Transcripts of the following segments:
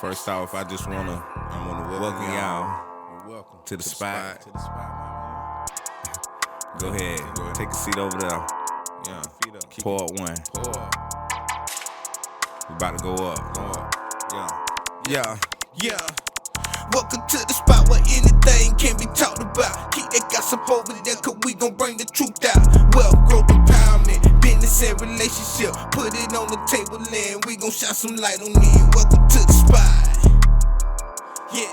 First off, I wanna welcome y'all to the spot. Go ahead, take a seat over there. Yeah, Part one. We about to go up. Yeah. Welcome to the spot where anything can be talked about. Keep that gossip over there, cause we gon' bring the truth out. Wealth, growth, empowerment, business and relationship. Put it on the table and we gon' shine some light on it. Welcome to the spot. Yeah.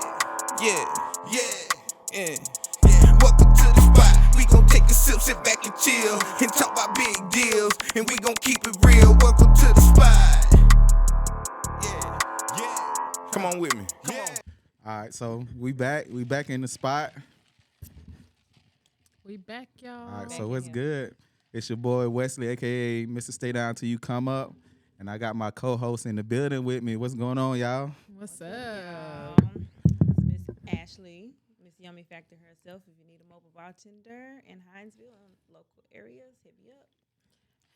Welcome to the spot. We gon' take a sip, sit back and chill, and talk about big deals, and we gon' keep it real. Welcome to the spot. Yeah. Come on with me. Come on. All right, so we back in the spot. We back, y'all. All right, so what's good? It's your boy Wesley, aka Mr. Stay Down Till You Come Up, and I got my co-host in the building with me. What's going on, y'all? What's up? Miss Ashley, Miss Yummy Factor herself. If you need a mobile bartender in Hinesville and local areas, hit me up.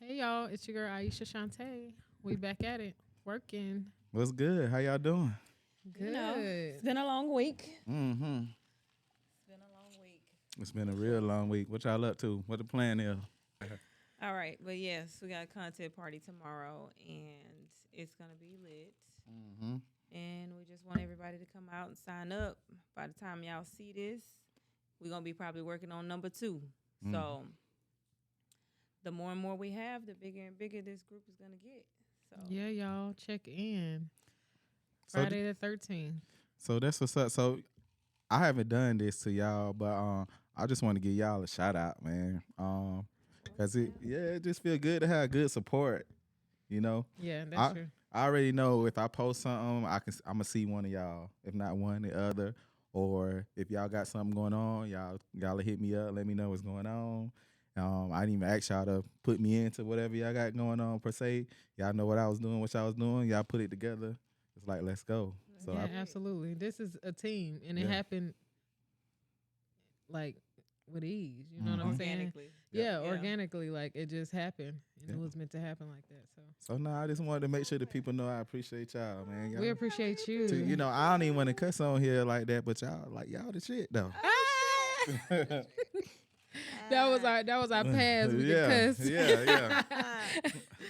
Hey, y'all. It's your girl Aisha Shantae. We back at it, working. What's good? How y'all doing? Good. You know, it's been a long week. Mm-hmm. It's been a long week. It's been a real long week. What y'all up to? What the plan is? All right, but yes, we got a content party tomorrow, and it's gonna be lit. Mm-hmm. And we just want everybody to come out and sign up. By the time y'all see this, we're gonna be probably working on number 2. So the more and more we have, the bigger and bigger this group is gonna get. So Yeah, y'all. Check in. So Friday the 13th. So that's what's up. So I haven't done this to y'all, but I just want to give y'all a shout out, man. Cause it just feel good to have good support. You know, Yeah, that's true. I already know if I post something, I'm gonna see one of y'all, if not one, the other. Or if y'all got something going on, y'all hit me up, let me know what's going on. I didn't even ask y'all to put me into whatever y'all got going on per se. Y'all know what I was doing, what y'all was doing. Y'all put it together. It's like, let's go. So Yeah, absolutely. This is a team, and it happened like with ease. You know what I'm saying? organically. Yeah, organically. Like it just happened, and it was meant to happen like that. So I just wanted to make sure that people know I appreciate y'all, man. Y'all, we appreciate you. you know, I don't even want to cuss on here like that, but y'all the shit though. That was our past. We could cuss. Yeah.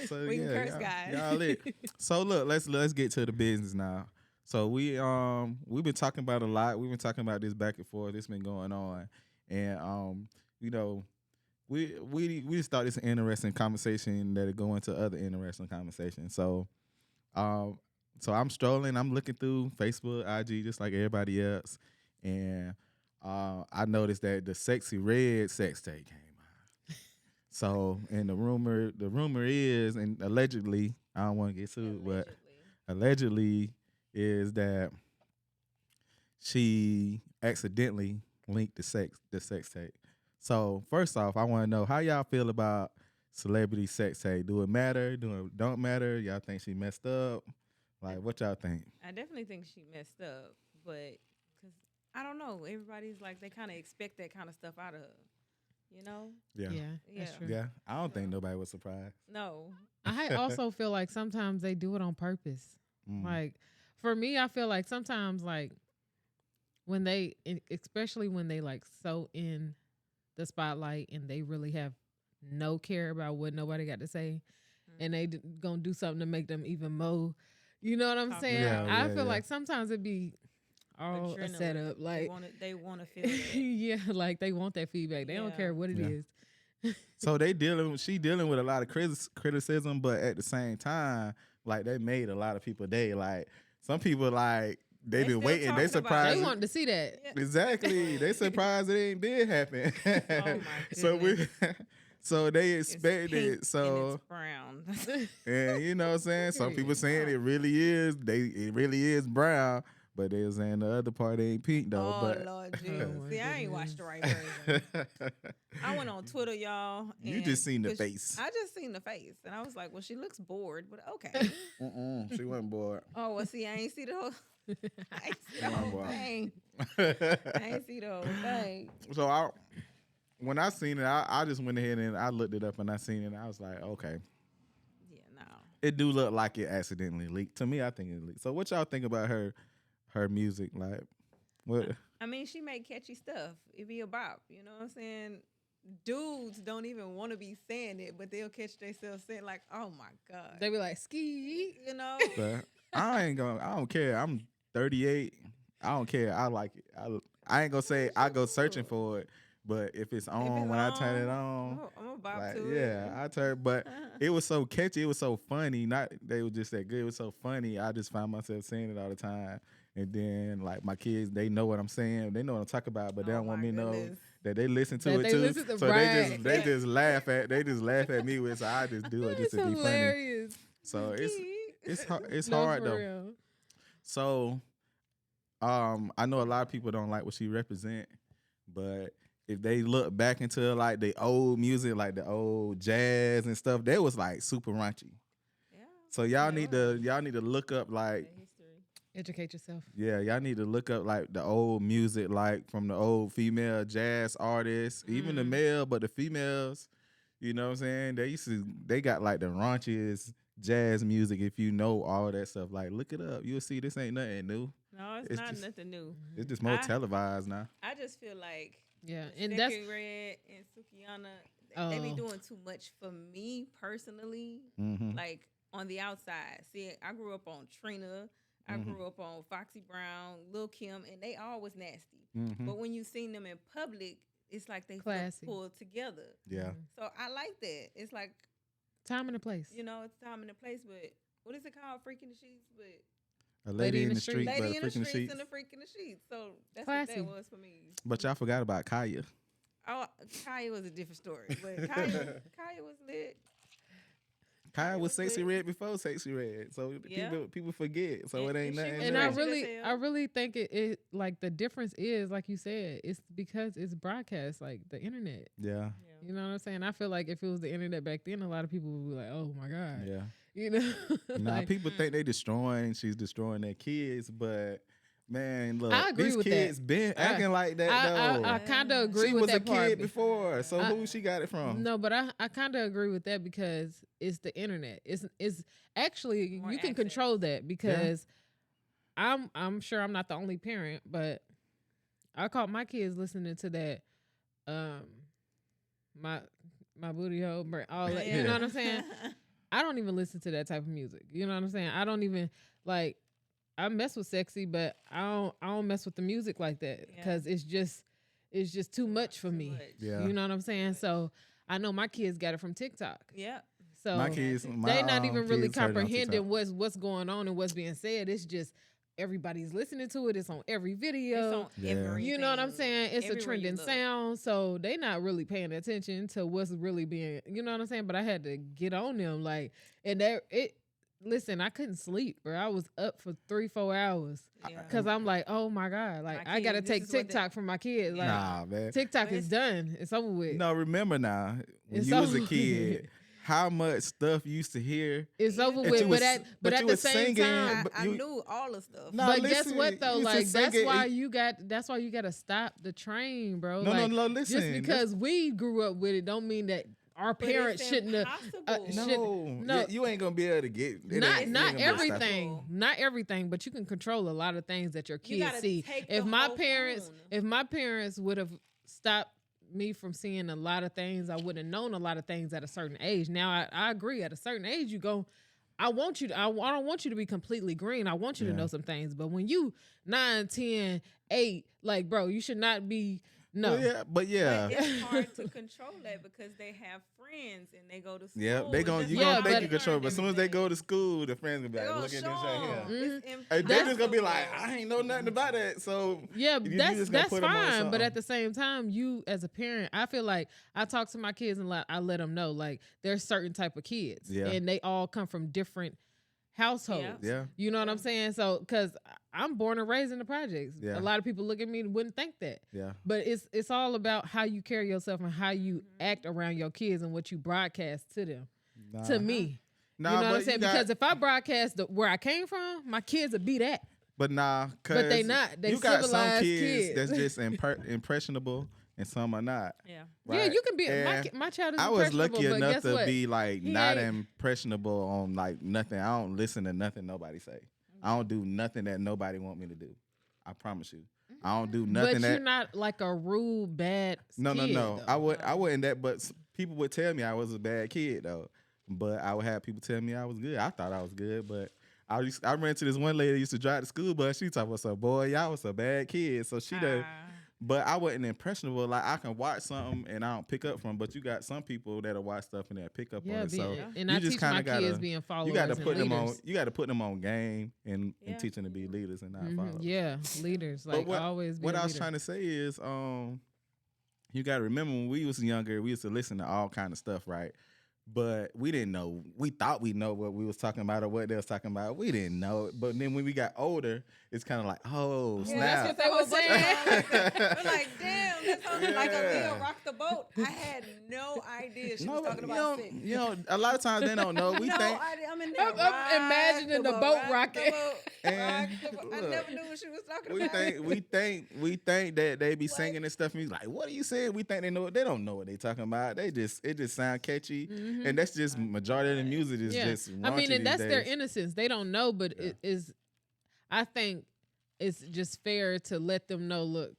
So We can curse, y'all, guys. y'all lit. So look, let's get to the business now. So we've been talking about a lot. We've been talking about this back and forth. It's been going on, and you know, we start this interesting conversation that'll go into other interesting conversations. So I'm strolling. I'm looking through Facebook, IG, just like everybody else, and I noticed that the Sexxy Redd sex tape came out. So, and the rumor is, and allegedly, I don't want to get sued, but allegedly is that she accidentally linked the sex tape. So, first off, I want to know how y'all feel about celebrity sex tape. Do it matter? Don't matter? Y'all think she messed up? Like, what y'all think? I definitely think she messed up, but because I don't know, everybody's like they kind of expect that kind of stuff out of her, you know? Yeah, that's true. Yeah. I don't think nobody was surprised. No, I also feel like sometimes they do it on purpose. Like for me, I feel like sometimes like when especially when they like so in the spotlight and they really have no care about what nobody got to say, and they gonna do something to make them even more. You know what I'm saying? I feel like sometimes it be all a setup. Like they want to feel that. yeah, like they want that feedback. They don't care what it is. So she dealing with a lot of criticism, but at the same time, like they made a lot of people day. Like some people like they been waiting. They surprised. They want to see that. Exactly. They surprised it ain't did happen. Oh my So so they expected it. So it's brown. and you know what I'm saying? Some people saying it really is brown. But they was saying the other part ain't pink though. Oh Lord Jesus! See, I ain't watched the right version. I went on Twitter, y'all. You just seen the face. I just seen the face, and I was like, "Well, she looks bored, but okay." She wasn't bored. Oh well, see, I ain't see the whole. I ain't see the whole thing. I ain't see the whole thing. So when I seen it, I just went ahead and I looked it up and I seen it. And I was like, okay. Yeah, no. it do look like it accidentally leaked. To me, I think it leaked. So what y'all think about her music? Like, what? I mean, she make catchy stuff. It be a bop. You know what I'm saying? Dudes don't even want to be saying it, but they'll catch themselves saying like, "Oh my god." They be like ski. You know. But I don't care. I'm 38. I don't care. I like it. I ain't gonna say I go searching for it, but if it's on when I turn it on, I'm a bop like, to yeah, I turn. But it was so catchy. It was so funny. Not they were just that good. It was so funny. I just find myself saying it all the time. And then like my kids, they know what I'm saying. They know what I'm talking about, but they don't want me to know that they listen to it too. So they just laugh at me with. So I just do it just to be hilarious. funny. So it's No, hard for though. real. So I know a lot of people don't like what she represent, but if they look back into like the old music, like the old jazz and stuff, that was like super raunchy. Yeah. So y'all need to look up like Educate yourself. yeah, y'all need to look up like the old music, like from the old female jazz artists, even the male, but the females, you know what I'm saying? They got like the raunchiest jazz music. If you know all that stuff, like look it up, you'll see this ain't nothing new. No, it's not nothing new. It's just more televised now. I just feel like and that's Sexxy Redd and Sukihana, they be doing too much for me personally. Mm-hmm. Like on the outside. See, I grew up on Trina. I grew up on Foxy Brown, Lil Kim, and they all was nasty. Mm-hmm. But when you seen them in public, it's like they feel pulled together. Yeah. So I like that. It's like time and a place. You know, it's time and a place. But what is it called? Freak in the sheets. But a lady in the street, lady but in the freak in the streets sheets. and a freak in the sheets. So that's Classy. what that was for me. But y'all forgot about Kaya. Oh, Kaya was a different story. But Kaya was lit. Kaya was Sexxy Redd before Sexxy Redd, so people forget. So it ain't nothing. And I really think it like the difference is like you said, it's because it's broadcast like the internet. Yeah. You know what I'm saying? I feel like if it was the internet back then, a lot of people would be like, "Oh my god." Yeah. You know. Nah, people think she's destroying their kids, but man, look, I agree these with kids that. been acting like that though. I kind of agree she with was that a part. kid before, so who she got it from? No, but I kind of agree with that because it's the internet. It's actually More you can access. control that because I'm sure I'm not the only parent, but I caught my kids listening to that my booty hole, all that. You know what I'm saying? I don't even listen to that type of music. You know what I'm saying? I don't even like. I mess with Sexy, but I don't mess with the music like that because it's just too much for me. Yeah. You know what I'm saying? So I know my kids got it from TikTok. Yeah. So My kids, they not even really kids heard it on comprehending TikTok. what's going on and what's being said. It's just everybody's listening to it. It's on every It's video. on everything. You know what I'm saying? It's a Everywhere you trending look. sound. So they not really paying attention to what's really being, you know what I'm saying? But I had to get on them. Like, and listen, I couldn't sleep, bro. I was up for 3-4 hours Yeah. because I'm like, oh my God. Like, My I got to kids, take this is what TikTok from my kids. Like, Nah, man. TikTok But is done. It's over with. No, remember now when It's you was a over kid, with. how much stuff you used to hear. It's over And with. you was- But but at you the was same singing, time, but I you- knew all the stuff. No, but listen, guess what though? you Like just that's sing it- why you gotta stop the train, bro. No, like, no, listen. Just because we grew up with it, don't mean that our But parents it's shouldn't have. impossible. No, you ain't gonna be able to get it. Not ain't not gonna be able to stop it. everything, not everything, but you can control a lot of things that your You kids gotta see. take If the my whole parents, phone. if my parents would have stopped me from seeing a lot of things, I would have known a lot of things at a certain age. Now I agree. At a certain age, you go. I want you to. I don't want you to be completely green. I want you to know some things. But when you 9, 10, 8, like bro, you should not be. No. But yeah. But it's hard to control that because they have friends and they go to school. Yeah, they It's gonna just you like gonna how think they you control, learn but as soon as they everything. go to school, the friends gonna be They like, gonna look at this show right here. 'em. It's Hey, they just gonna be impossible. like, I ain't know nothing about that. So Yeah, you that's just gonna put 'em on fine. But something. at the same time, you as a parent, I feel like I talk to my kids and I let them know like there's certain type of kids, Yeah. and they all come from different households. Yeah. You know what I'm saying? So because I'm born and raised in the projects, Yeah. a lot of people look at me and wouldn't think that. Yeah. But it's all about how you carry yourself and how you act around your kids and what you broadcast to them. Nah. To me. Nah, You know what but I'm saying? got- Because if I broadcast where I came from, my kids would be that. But nah, But they cause not. They you got some civilized kids kids. that's just impressionable and some are not. Yeah. Yeah, right? you can be. And My child is I was impressionable, lucky but enough guess to what? be like He not ain't- impressionable on like nothing. I don't listen to nothing nobody say. I don't do nothing that nobody want me to do. I promise you. I don't do nothing But that you're not like a rude, bad no, kid, no. though. I wouldn't that, but people would tell me I was a bad kid though. But I would have people tell me I was good. I thought I was good, but I ran into this one lady that used to drive the school bus. She talking about some boy, y'all was a bad kid. So she done. But I wasn't impressionable. Like I can watch something and I don't pick up from. But you got some people that'll watch stuff and they'll pick up on it. So and you I just teach my kinda kids gotta- being followers. you got to and put them on. leaders. You got to put them on game and Yeah. teach them to be leaders and not Mhm, followers. yeah, leaders. But Like always be what a I was leader. trying to say is, you got to remember when we was younger, we used to listen to all kind of stuff, right? But we didn't know. We thought we know what we was talking about or what they was talking about. We didn't know it. But then when we got older, it's kind of like, oh, Yeah, snap. that's what they were saying. We're like, damn, this whole like a Yeah. Leo rock the boat. I had no idea she was No, talking about sex. you know, a lot of times they don't know. We no think. idea. I'm in there. I'm imagining the boat rocking. And I look, never knew what she was talking We about. we think that they be singing and stuff. And he's like, "What are you saying?" We think they know. They don't know what they talking about. It just sound catchy, and that's just majority of the music is just. I mean, raunchy and that's these their days. innocence. They don't know, but it is. I think it's just fair to let them know. Look,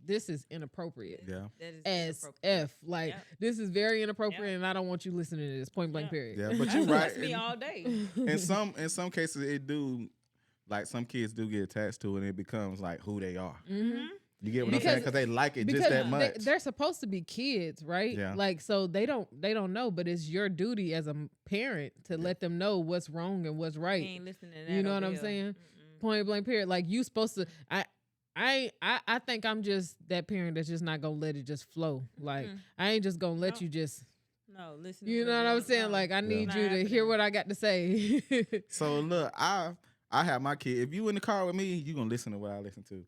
this is inappropriate. Yeah, That is As inappropriate. F, like Yep. this is very inappropriate, Yep. and I don't want you listening to this. Point blank. Yeah. Period. yeah, but you right. That's me all day. In some cases, it do. Like some kids do get attached to it, and it becomes like who they are. Mm-hmm. You get what I'm saying? Because they like it just that much. They're supposed to be kids, right? Yeah. Like so they don't know, but it's your duty as a parent to let them know what's wrong and what's He right. ain't listening to that. You know over what I'm here. saying? Mm-mm. Point blank period. Like you supposed to I think I'm just that parent that's just not gonna let it just flow. Like I ain't just gonna let No. you just No, listen. to you know what I'm saying? Like I need Not you to hear happening. what I got to say. So look, I have my kid. If you in the car with me, you gonna listen to what I listen to.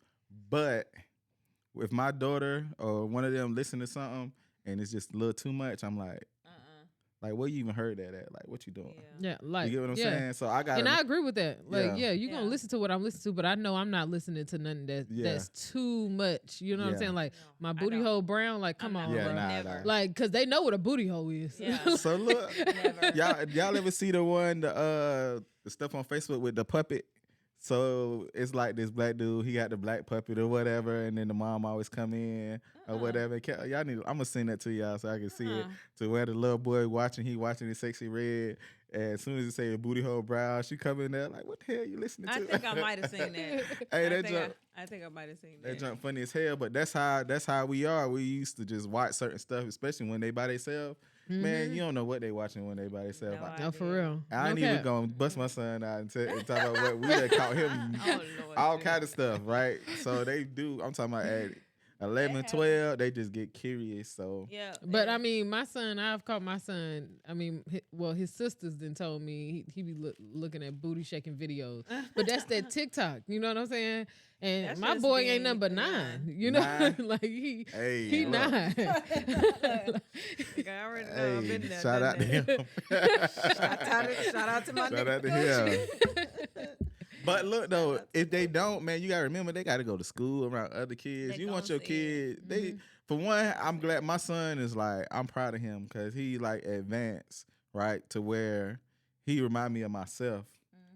But if my daughter or one of them listen to something and it's just a little too much, I'm like, where you even heard that at? Like, what you doing? Yeah. Yeah, like You get what I'm yeah. saying? So I got. And I agree with that. Like, Yeah. you're gonna Yeah. listen to what I'm listening to, but I know I'm not listening to nothing that's too much. You know what I'm Yeah. saying? Like No, my I booty don't. hole brown. Like, come I'm on, not. Yeah, bro. nah, Never. nah. Like, cause they know what a booty hole is. Yeah. So look, Never. y'all ever see the one the stuff on Facebook with the puppet? So it's like this black dude, he got the black puppet or whatever, and then the mom always come in or whatever. Y'all need. I'm gonna send that to y'all so I can see it. To where the little boy watching the Sexxy Redd, and as soon as it say booty hole brown, she come in there like, what the hell you listening to? I think I might have seen that. Hey, I that think jump. I think I might have seen That that. jump funny as hell, but that's how we are. We used to just watch certain stuff, especially when they by themselves. Man, you don't know what they watching when they by themselves. No No, for real. I ain't No even cap. gonna bust my son out and talk about what we done caught him Oh, Lord. all kind of stuff, right? So they do. I'm talking about at 11, That 12, they just get curious. So Yeah. But yeah. I mean, my son, I've caught my son. I mean, his sisters then told me he be looking at booty shaking videos. But that's that TikTok. You know what I'm saying? And That's my just boy being- ain't nothing but yeah. 9. You know, 9? like he hey, look. 9. Like, I already know. I've Hey, been there. shout done out to that. him. Shout out to my Shout nigga out to Coach. him. But look though, if they don't, man, you gotta remember they gotta go to school around other kids. They You want gonna your see it. kid. They for one, I'm glad my son is like I'm proud of him because he like advanced right to where he remind me of myself,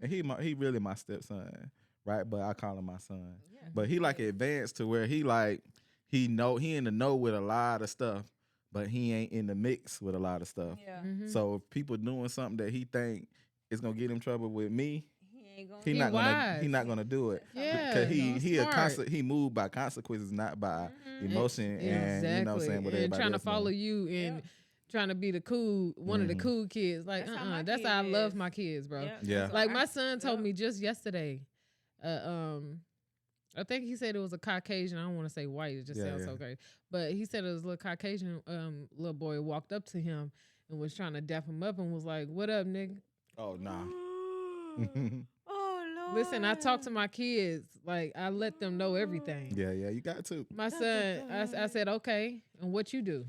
and he really my stepson, right? But I call him my son. Yeah. But he like advanced to where he in the know with a lot of stuff, but he ain't in the mix with a lot of stuff. Yeah. So if people doing something that he think is gonna get him trouble with me, He ain't gonna. he He not wise. gonna do it. Yeah, Because he's he moved by consequences, not by emotion, and Exactly. you know what I'm saying, what and everybody trying to else follow doing. you and trying to be the one of the cool kids. Like, That's how my that's kid how I love is. my kids, bro. Yeah. Like my son told Yep. me just yesterday. I think he said it was a Caucasian. I don't want to say white. It just Yeah, sounds yeah. so crazy. But he said it was a little Caucasian little boy walked up to him and was trying to dap him up and was like, "What up, nigga?" Oh nah. Oh Lord. Listen, I talk to my kids. Like I let them know everything. yeah, you got to. My son, I said, "Okay, and what you do?"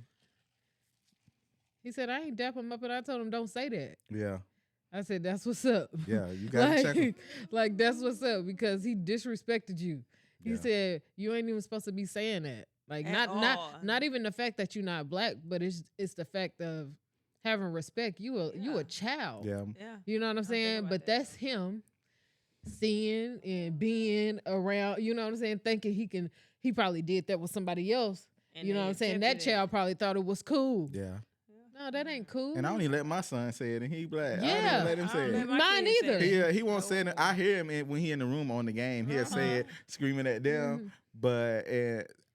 He said, "I ain't dap him up," and I told him, "Don't say that." Yeah, I said, "That's what's up." yeah, you gotta check him. like that's what's up because he disrespected you. He Yeah. said you ain't even supposed to be saying that. Like At all. not even the fact that you're not black, but it's the fact of having respect. You a Yeah. child. Yeah. Yeah. You know what I'm think saying? about But that. that's him seeing and being around, you know what I'm saying, thinking he probably did that with somebody else. And You know they what I'm saying? That accepted it. child probably thought it was cool. Yeah. No, that ain't cool. And I don't even let my son say it, and he black. I don't Yeah. even let him I say don't it. let my Mine kids say either. it. He won't say it. No. I hear him when he in the room on the game. He'll say it, screaming at them. But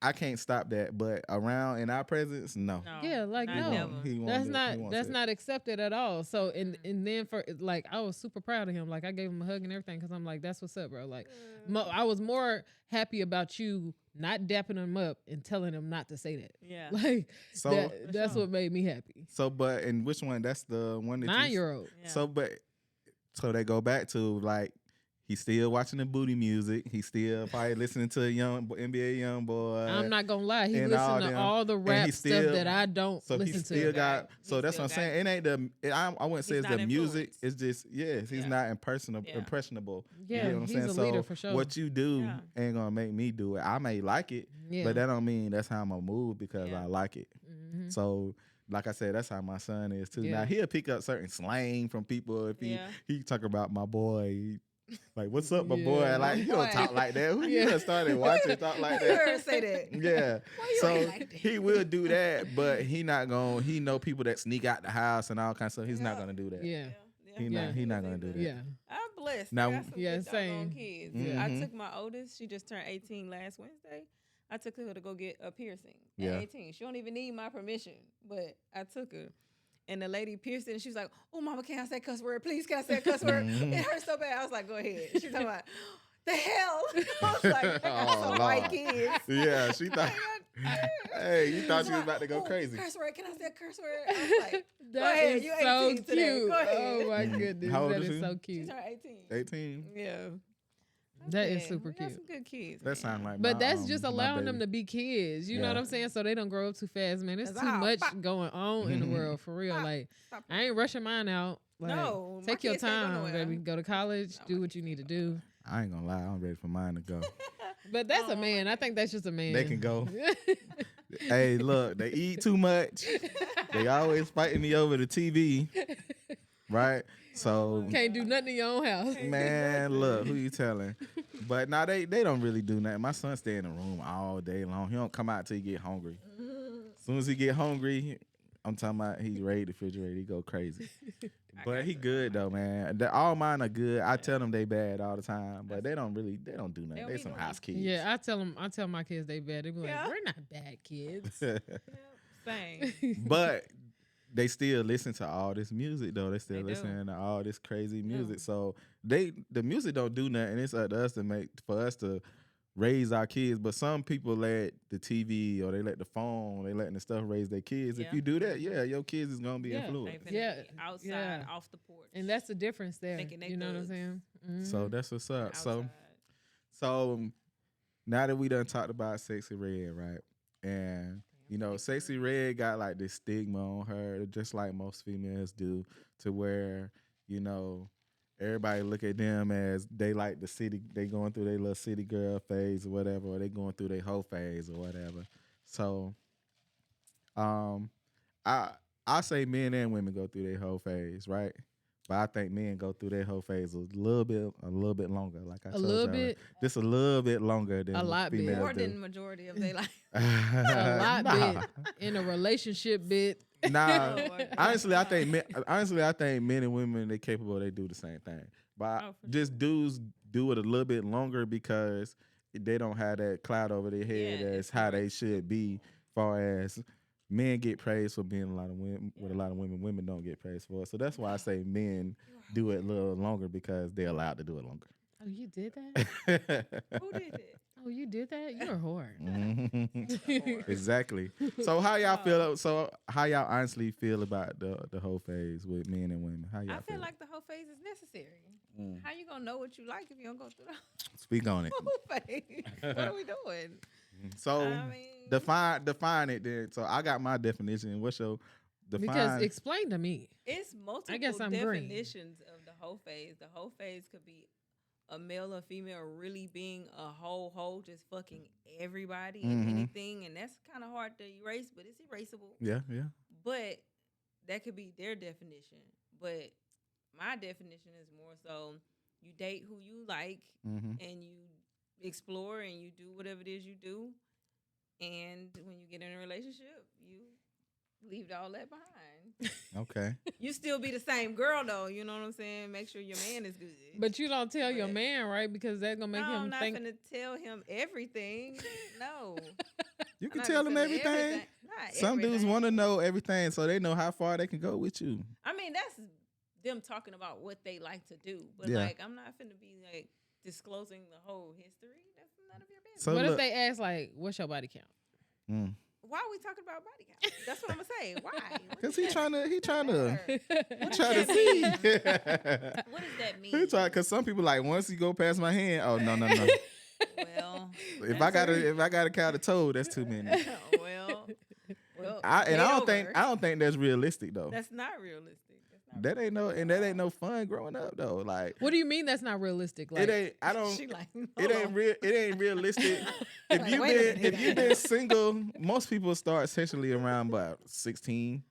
I can't stop that. But around in our presence, no. No. Yeah, like, not no. never. He won't That's do it. not He won't that's say it. not accepted at all. So and then for like I was super proud of him. Like I gave him a hug and everything because I'm like, that's what's up, bro. Like I was more happy about you not dapping him up and telling him not to say that. Yeah. Like So that's what made me happy. but and which one? That's the one that 9-year-old. Yeah. So they go back to like he's still watching the booty music. He's still probably listening to NBA YoungBoy. I'm not gonna lie, he and all listened to them. all the And rap he stuff still- that I don't So he listen still to. got. So He that's still what I'm saying. got It ain't the. I wouldn't say He's it's the not music. influenced. It's just he's Yeah. not impressionable. Yeah. Impressionable. Yeah, you know what I'm he's saying. a So leader for sure. what you do Yeah. ain't gonna make me do it. I may like it, Yeah. but that don't mean that's how I'm gonna move because Yeah. I like it. Mhm. So. Like I said, that's how my son is too. Yeah. Now he'll pick up certain slang from people if Yeah. he talk about my boy. Like, what's up, my Yeah. boy? Like, you don't Boy. talk like that. Who Yeah. you done started watching talk like You that? heard her say that. Yeah. you So ain't like that? he will do that, but he not gonna. He know people that sneak out the house and all kinds of stuff. He's not Yeah. gonna do that. Yeah. He not gonna do that. Yeah. I'm blessed. Now- I got some Yeah, good doggone same. kids. Yeah. I Mhm. took my oldest. She just turned 18 last Wednesday. I took her to go get a piercing Yeah. at 18. She don't even need my permission, but I took her. And the lady pierced it, and she was like, "Oh, mama, can I say a cuss word? Please, can I say a cuss word? Mhm. It hurts so bad." I was like, "Go ahead." She's talking about, "The hell?" I was like, "I got Oh, some white Lord. kids." Yeah, she thought. Hey, you thought you was She's about to go "Oh, crazy. Curse word? Can I say a curse word? I was like, That ahead, is you so 18 today. cute. Go ahead. Oh my Mm. goodness, How old that is is she? so she cute. turned 18. 18. Yeah. That is Yeah, super we got cute. some good kids. That man. sound like. But my, that's just my allowing them baby. to be kids. You know what Yeah. I'm saying? So they don't grow up too fast, man. There's That's too all. much Pop. going on in the Mhm. world for real. Stop. Like Stop I ain't rushing mine out. Like, No, my take your kids can't go time, nowhere. baby. Go to college, No, do my what kids you need to can't go do. I ain't gonna lie. I'm ready for mine to go. But that's a Oh, man. I think that's just a man. They can go. Hey, look, they eat too much. They always fighting me over the TV, right? So, Can't do nothing in your own house. man, look, who you telling? But now they don't really do nothing. My son stay in the room all day long. He don't come out till he get hungry. As soon as he get hungry, I'm talking about he raid the refrigerator. He go crazy. But he good though, man. All mine are good. I tell them they bad all the time, but they don't do nothing. don't They be some doing house kids. Yeah, I tell my kids they bad. They be like, Yeah. we're not bad kids. Same. But they still listen to all this music though. They still They do. listening to all this crazy music. do. So the music don't do nothing. It's up to us for us to raise our kids. But some people let the TV or they let the phone, they letting the stuff raise their kids. If Yeah. you do that, yeah, your kids is gonna be Yeah. They influenced. finna Yeah, be outside, yeah. off the porch. And that's the difference there. Thinking they You know what I'm thugs. saying? Mhm. So that's what's up. outside. So now that we done talked about Sexxy Redd, right? And you know, Sexxy Redd got like this stigma on her, just like most females do, to where, you know, everybody look at them as they like the city, they going through their little city girl phase or whatever, or they going through their hoe phase or whatever. So I say men and women go through their hoe phase, right? But I think men go through their whole phase a little bit longer. Like I A told little y'all, bit? just a little bit longer than A lot bit. females More do. than majority of their life. A lot Nah. bit in a relationship bit. Nah, Oh my God. honestly, I think men and women they capable. They do the same thing, but Oh, for just dudes do it a little bit longer because they don't have that cloud over their head Yeah, as it's how more they should be. Far as men get praised for being a lot of women with a lot of women don't get praised for it. So that's why I say men do it a little longer because they're allowed to do it longer. Oh, you did that? Who did it? Oh, you did that? You're a whore. Mhm. Exactly. So how y'all feel? So how y'all honestly feel about the whole phase with men and women? How y'all I feel like the whole phase is necessary. Mm. How you gonna know what you like if you don't go through Speak on it. the whole phase? What are we doing? So I mean, define it then. So I got my definition. What's your define? Because explain to me. it's multiple guess I'm green. definitions of the whole phase. The whole phase could be a male or female really being a whole, just fucking everybody Mhm. and anything, and that's kind of hard to erase, but it's erasable. Yeah. But that could be their definition. But my definition is more so you date who you like Mhm. and you explore and you do whatever it is you do. And when you get in a relationship, you leave all that behind. Okay. You still be the same girl though, you know what I'm saying? Make sure your man is good. But you don't tell your But- man, right? Because that's gonna make no, I'm him not think. gonna tell him everything. No. You I'm can not tell gonna them everything. Not Some dudes everything. want to know everything, so they know how far they can go with you. I mean, that's them talking about what they like to do. But Yeah. like I'm not finna be like disclosing the whole history. That's none of your business. So What look, if they ask like, "What's your body count?" mm. Why are we talking about body count? That's what I'm gonna say. Why? What Cause does he that trying to matter? try to that see. What does that mean? He try, cause some people like once you go past my hand, oh no. Well, If that's I gotta count a toe, that's too many. well, I get don't over. think that's realistic though. That's not realistic. That's not That ain't no and that ain't no fun growing up though. Like What do you mean that's not realistic? Like, it ain't. I don't. She like, It hold ain't on. real. It ain't realistic. If Like, you wait a been minute. if you been single, most people start essentially around about 16.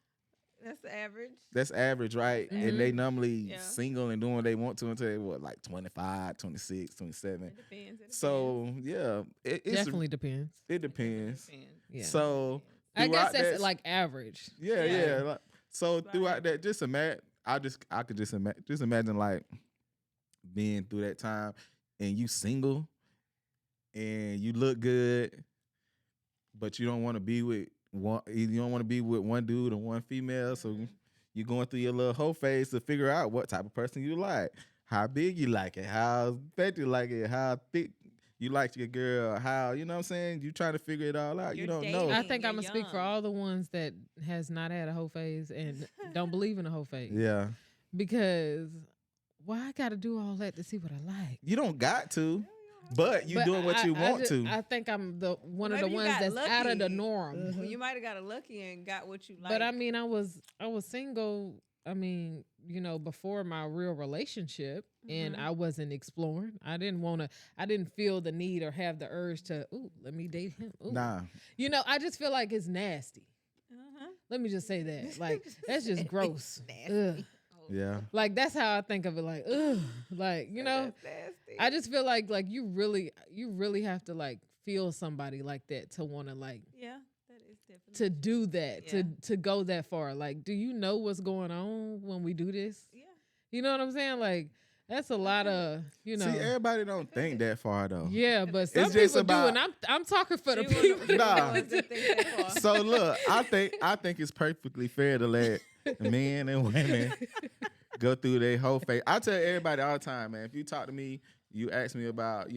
That's the average. That's average, right? Mhm. And they normally Yeah. single and doing what they want to until they what like 25, 26, 27. It depends. It So yeah, it's definitely depends. it depends. depends. Yeah. So I guess throughout that's that- like average. yeah. Yeah. Like, so Like- throughout that, just imagine. I could just imagine like being through that time and you single and you look good, but you don't want to be with one. You don't want to be with one dude or one female. So Mhm. you're going through your little whole phase to figure out what type of person you like, how big you like it, how fat you like it, how thick you like your girl, how you know what I'm saying. You trying to figure it all out. You You're don't know. I dating. think I'm You're gonna speak for young. all the ones that has not had a whole phase and don't believe in a whole phase. Yeah, Because why I gotta do all that to see what I like? you don't got to, but you But doing what you want just- to. I think I'm the one of Maybe the you ones got that's out of the lucky. norm. Well, you might have got a lucky and got what you like. But I mean, I was single. I mean, before my real relationship, and Mhm. I wasn't exploring. I didn't feel the need or have the urge to. Ooh, let me date him. Ooh. Nah, I just feel like it's nasty. Uh-huh. Let me just say that. Like that's just gross. Nasty. Ugh. Oh, yeah. Like that's how I think of it. Like, ugh. Like that's nasty. I just feel like you really have to like feel somebody like that to want to like yeah, that is definitely to do that Yeah. to go that far. Like, do you know what's going on when we do this? Yeah. You know what I'm saying? Like that's a lot of See, everybody don't think that far though. Yeah, but some It's just people do, about- and I'm talking for the She one people. of the Nah. ones that think that far. So look, I think it's perfectly fair to let men and women go through their whole phase. I tell everybody all the time, man. If you talk to me, you ask me about,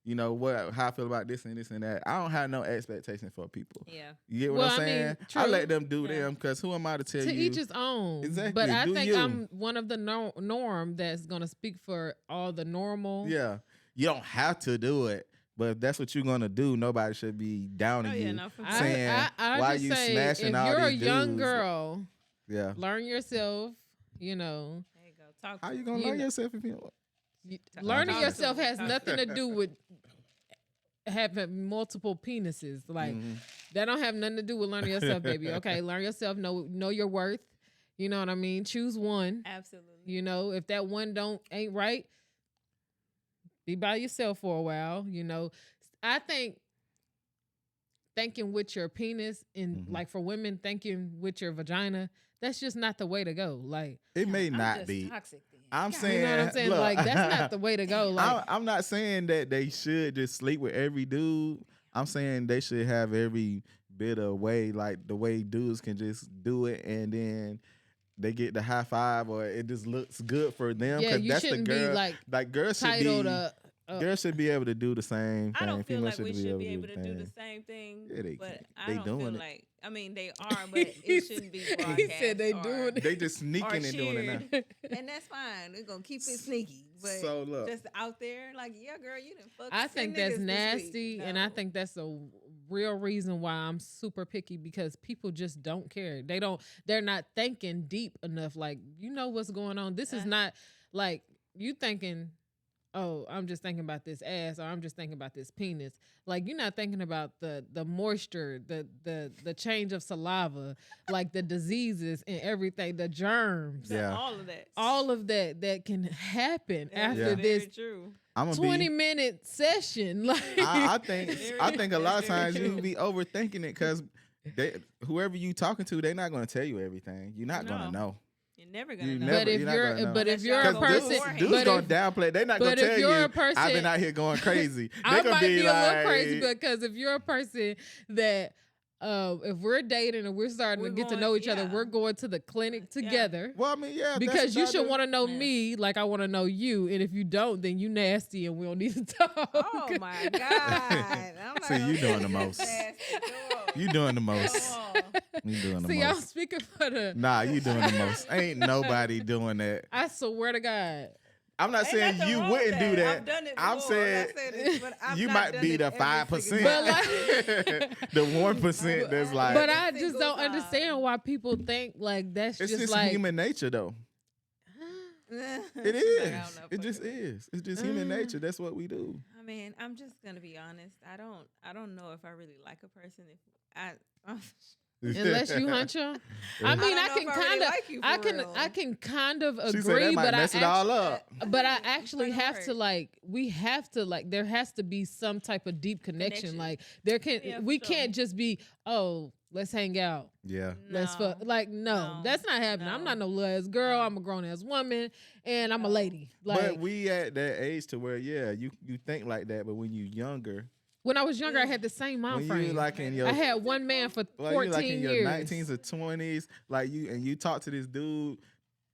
what how I feel about this and this and that. I don't have no expectations for people. Yeah. You get what Well, I'm I mean, saying? I true. let them do Yeah. them because who am I to tell To you? each his own. Exactly, But I do think you. I'm one of the norm that's gonna speak for all the normal. Yeah, you don't have to do it, but if that's what you're gonna do, nobody should be down on Oh, yeah, you. no, for I, sure. saying, I why just you say, smashing if all you're a these young dudes? girl, Yeah. learn yourself. There you go. Talk How to you him. gonna You learn know- yourself if you don't? Learning Talk to yourself them. has Talk to nothing to do with having multiple penises. Like Mhm. that don't have nothing to do with learning yourself, baby. Okay, learn yourself. Know your worth. You know what I mean? Choose one. Absolutely. If that one ain't right, be by yourself for a while. I think thinking with your penis and Mhm. like for women thinking with your vagina, that's just not the way to go. Like It may I'm not just be. toxic then. I'm God. saying, you know what I'm saying? look, Like that's not the way to go. Like I'm not saying that they should just sleep with every dude. I'm saying they should have every bit of way, like the way dudes can just do it and then they get the high five or it just looks good for them. yeah, 'Cause you that's the shouldn't girl. be like Girls should titled be. Girls should be able to do the same thing. I don't feel Females like we should be able the to do the thing. same thing. Yeah, they but can. I They don't doing feel it. like. I mean, they are, but it shouldn't be broadcast. He said they or- doing it. They just sneaking and doing it now. and that's fine. We're gonna keep it sneaky, but So look, just out there, like, yeah, girl, you done fucked. I 10 think that's niggas this nasty, week. and I No. think that's a real reason why I'm super picky because people just don't care. They're not thinking deep enough. Like, you know what's going on. This is not like you thinking, oh, I'm just thinking about this ass, or I'm just thinking about this penis. Like you're not thinking about the moisture, the change of saliva, like the diseases and everything, the germs, Yeah. all of that. that can happen That after is very this true. I'm gonna 20-minute session. Like I think a lot of That's very times you true. be overthinking it because whoever you talking to, they're not gonna tell you everything. You're not gonna No. know. You're never gonna You know. never- but if you're not you're gonna know. but if Unless you're y'all a go person, beforehand. dudes but gonna if, downplay. They're not gonna but if tell you're you. a person, I've been out here going crazy. They I gonna might be be like, a little crazy because if you're a person that if we're dating and we're starting We're to get to going- know each other, yeah. we're going to the clinic Yeah. together. well, I mean, yeah, Because you should want to know Yeah. me like I want to know you, and if you don't, then you nasty and we don't need to talk. Oh my God! I'm not See, gonna you doing say the this most. nasty. Go on. you doing the most. Go on. You doing the See, I'm most. speaking for the. Nah, you doing the most. Ain't nobody doing that. I swear to God. I'm not Ain't saying nothing you wrong wouldn't with do that. I've done it I'm before. saying I said this, but I've you not might done be it the every 5%. single But time. The 1% that's like. But Every I just single don't time. understand why people think like that's it's just just like. human nature, though. It She's like, is. I don't know, It just fuck it. is. It's just human nature. That's what we do. I mean, I'm just gonna be honest. I don't know if I really like a person if I. Unless you hunch them. I mean, I don't know can if I really kind of, like you I for can, real. I can kind of She said agree, that might but mess it all up. but I actually gonna have to work. like, we have to like, there has to be some type of deep connection. Connection. Like there can, Yeah, for we sure. can't just be, oh, let's hang out. Yeah. Let's fuck. Like, no, that's not happening. I'm not no little ass girl. No. I'm a grown ass woman, and I'm a No. lady. Like But we at that age to where, yeah, you think like that, but when you younger, when I was younger, I had the same mind when frame. you like in your I had one man for well, 14 you like in your years. 19s or 20s, like you talk to this dude.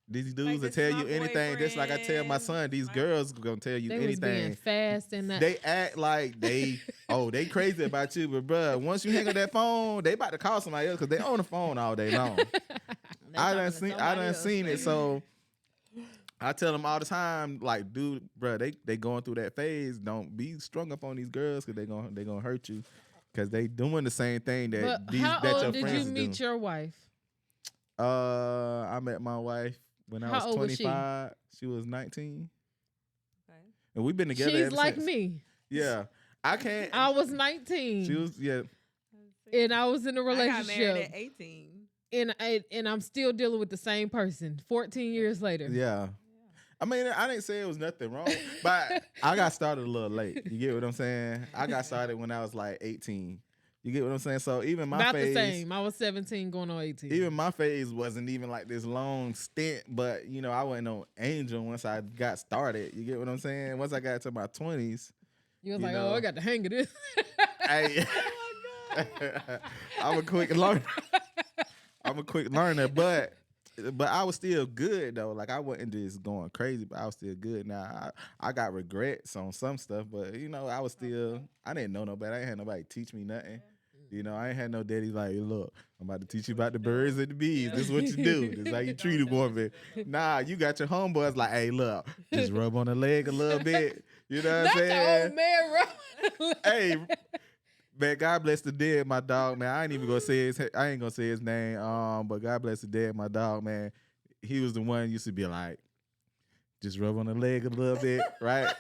These dudes will this tell is you my anything. Just like I tell my son, boyfriend. these My- girls gonna tell you They was being anything. fast and that. They act like they crazy about you, but bruh, once you hang up that phone, they about to call somebody else because they on the phone all day long. I done seen it. So I tell them all the time, like, dude, bruh, they going through that phase. Don't be strung up on these girls because they gonna hurt you because they doing the same thing that But how that your old did friends you is meet doing. your wife? I met my wife when I How was old was she? 25. She was 19, Okay. and we've been together. She's ever like since. me. Yeah, I can't. I was 19. She was and I was in a I got married relationship. at 18. And I'm still dealing with the same person 14 years later. yeah. I mean, I didn't say it was nothing wrong, but I got started a little late. You get what I'm saying? I got started when I was like 18. You get what I'm saying? So even my About phase, the same. I was 17 going on 18. even my phase wasn't even like this long stint. But you know, I wasn't no angel once I got started. You get what I'm saying? Once I got to my 20s, you was you like, know. oh, I got the hang of this. hey, I'm a quick learner. I'm a quick learner, but I was still good though. Like I wasn't just going crazy, but I was still good. Now I got regrets on some stuff, but you know I was still. I didn't know nobody. I ain't had nobody teach me nothing. You know I ain't had no daddy like, look, I'm about to teach you about the birds and the bees. This is what you do. This is how you treat a woman. Nah, you got your homeboys like, hey, look, just rub on the leg a little bit. You know what I'm Not the saying? old man, bro. Hey, man, God bless the dead, my dog, man. I ain't even gonna say I ain't gonna say his name. But God bless the dead, my dog, man. He was the one used to be like, just rub on the leg a little bit, right?